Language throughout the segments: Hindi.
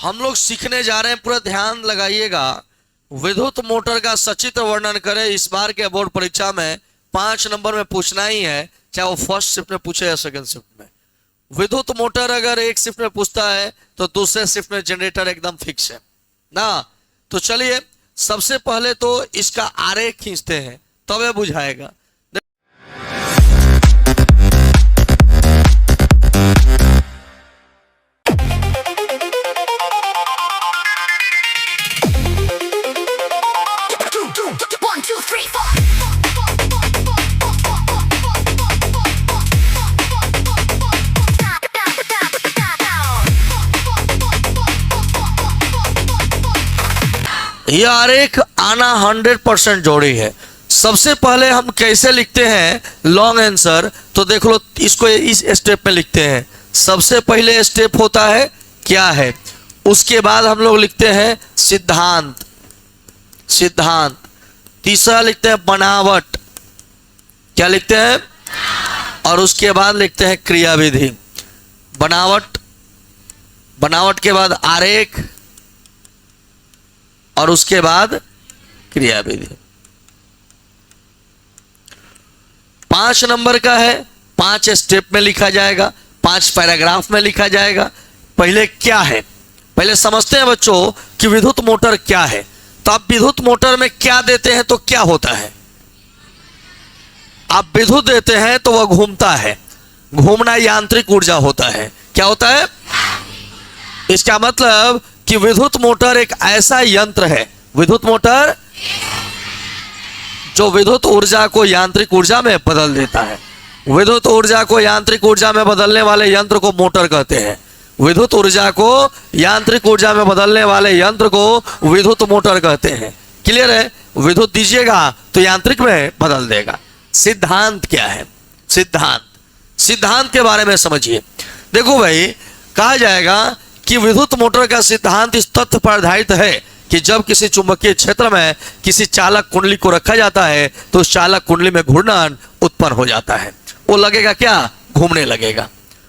हम लोग सीखने जा रहे हैं, पूरा ध्यान लगाइएगा। विद्युत मोटर का सचित्र वर्णन करें। इस बार के बोर्ड परीक्षा में 5 नंबर में पूछना ही है, चाहे वो फर्स्ट शिफ्ट में पूछे या सेकंड शिफ्ट में। विद्युत मोटर अगर एक शिफ्ट में पूछता है तो दूसरे शिफ्ट में जनरेटर एकदम फिक्स है ना। तो चलिए सबसे पहले तो इसका आरेख खींचते हैं, तब बुझाएगा। यह आरेख आना 100% जोड़ी है। सबसे पहले हम कैसे लिखते हैं लॉन्ग आंसर, तो देख लो इसको इस स्टेप में लिखते हैं। सबसे पहले स्टेप होता है क्या है, उसके बाद हम लोग लिखते हैं सिद्धांत। सिद्धांत तीसरा लिखते हैं बनावट, क्या लिखते हैं, और उसके बाद लिखते हैं क्रियाविधि। बनावट, बनावट के बाद आरेख, और उसके बाद क्रियाविधि। 5 नंबर का है, 5 स्टेप में लिखा जाएगा, 5 पैराग्राफ में लिखा जाएगा। पहले क्या है, पहले समझते हैं बच्चों कि विद्युत मोटर क्या है। तो आप विद्युत मोटर में क्या देते हैं तो क्या होता है, आप विद्युत देते हैं तो वह घूमता है। घूमना यांत्रिक ऊर्जा होता है। क्या होता है, इसका मतलब कि विद्युत मोटर एक ऐसा यंत्र है, विद्युत मोटर जो विद्युत ऊर्जा को यांत्रिक ऊर्जा में बदल देता है। विद्युत ऊर्जा को यांत्रिक ऊर्जा में बदलने वाले यंत्र को मोटर कहते हैं। विद्युत ऊर्जा को यांत्रिक ऊर्जा में बदलने वाले यंत्र को विद्युत मोटर कहते हैं। क्लियर है, विद्युत दीजिएगा तो यांत्रिक में बदल देगा। सिद्धांत क्या है, सिद्धांत, सिद्धांत के बारे में समझिए। देखो भाई, कहा जाएगा कि विद्युत मोटर का सिद्धांत इस तथ्य पर आधारित है कि जब किसी चुंबकीय क्षेत्र में किसी चालक कुंडली को रखा जाता है तो उस चालक कुंडली में घूर्णन उत्पन्न हो जाता है। वो लगेगा क्या, घूमने लगेगा।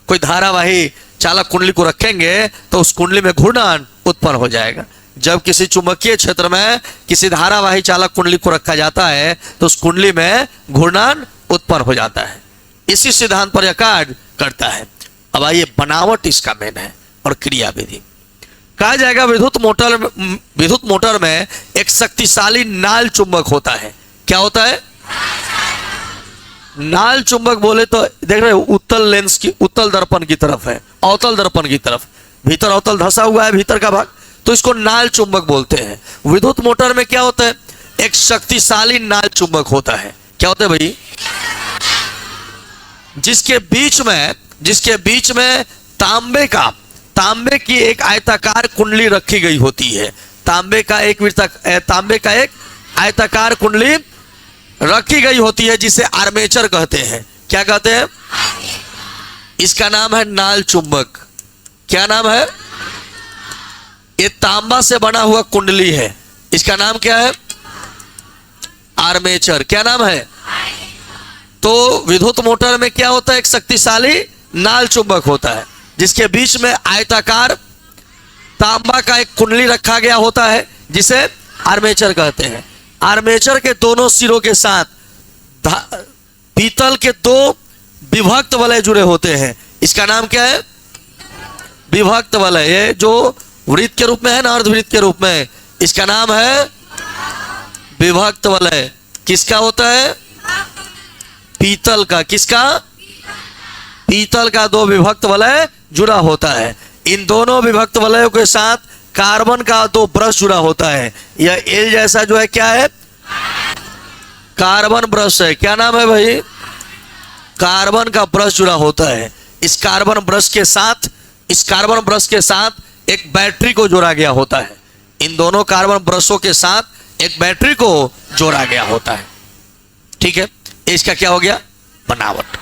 कोई धारावाही चालक कुंडली को रखेंगे तो उस कुंडली में घूर्णन उत्पन्न हो जाएगा। जब किसी चुंबकीय क्षेत्र में किसी धारावाही चालक कुंडली को रखा जाता है तो उस कुंडली में घूर्णन उत्पन्न हो जाता है। इसी सिद्धांत पर यह कार्य करता है। अब आइए, बनावट इसका मेन है और क्रियाविधि। कहा जाएगा विद्युत मोटर में एक शक्तिशाली नाल चुंबक होता है। क्या होता है, नाल चुंबक बोले तो देख रहे हो उत्तल लेंस की, उत्तल दर्पण की तरफ है, अवतल दर्पण की तरफ, भीतर अवतल धंसा हुआ है भीतर का भाग, तो इसको नाल चुंबक बोलते हैं। विद्युत मोटर में क्या होता है, एक शक्तिशाली नाल चुंबक होता है। क्या होता है भाई, जिसके बीच में तांबे की एक आयताकार कुंडली रखी गई होती है। तांबे का एक आयताकार कुंडली रखी गई होती है जिसे आर्मेचर कहते हैं। क्या कहते हैं, इसका नाम है नाल चुंबक। क्या नाम है, ये तांबा से बना हुआ कुंडली है, इसका नाम क्या है, आर्मेचर। क्या नाम है, तो विद्युत मोटर में क्या होता है, एक शक्तिशाली नाल चुंबक होता है जिसके बीच में आयताकार तांबा का एक कुंडली रखा गया होता है जिसे आर्मेचर कहते हैं। आर्मेचर के दोनों सिरों के साथ पीतल के 2 विभक्त वलय जुड़े होते हैं। इसका नाम क्या है, विभक्त वलय। ये जो वृत्त के रूप में है ना, अर्धवृत्त के रूप में, इसका नाम है विभक्त वलय। किसका होता है, पीतल का। किसका, पीतल का 2 विभक्त वलय जुड़ा होता है। इन दोनों विभक्त वलयों के साथ कार्बन का 2 ब्रश जुड़ा होता है। यह एल जैसा जो है क्या है, कार्बन ब्रश है। क्या नाम है भाई, कार्बन का ब्रश जुड़ा होता है। इस कार्बन ब्रश के साथ एक बैटरी को जोड़ा गया होता है। इन दोनों कार्बन ब्रशों के साथ एक बैटरी को जोड़ा गया होता है। ठीक है, इसका क्या हो गया, बनावट।